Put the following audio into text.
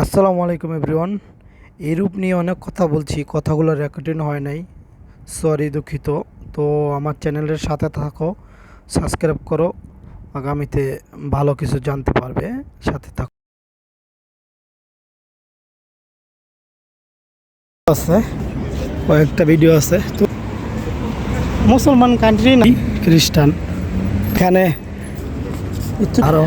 আসসালামু আলাইকুম এভরিওয়ান। এই রূপ নিয়ে অনেক কথা বলছি, কথাগুলো রেকর্ডিং হয় নাই, সরি, দুঃখিত। তো আমার চ্যানেলের সাথে থাকো, সাবস্ক্রাইব করো, আগামীতে ভালো কিছু জানতে পারবে, সাথে থাকো। আছে কয়েকটা ভিডিও আছে, তো মুসলমান কান্ট্রি নাই, খ্রিস্টান, এখানে আরও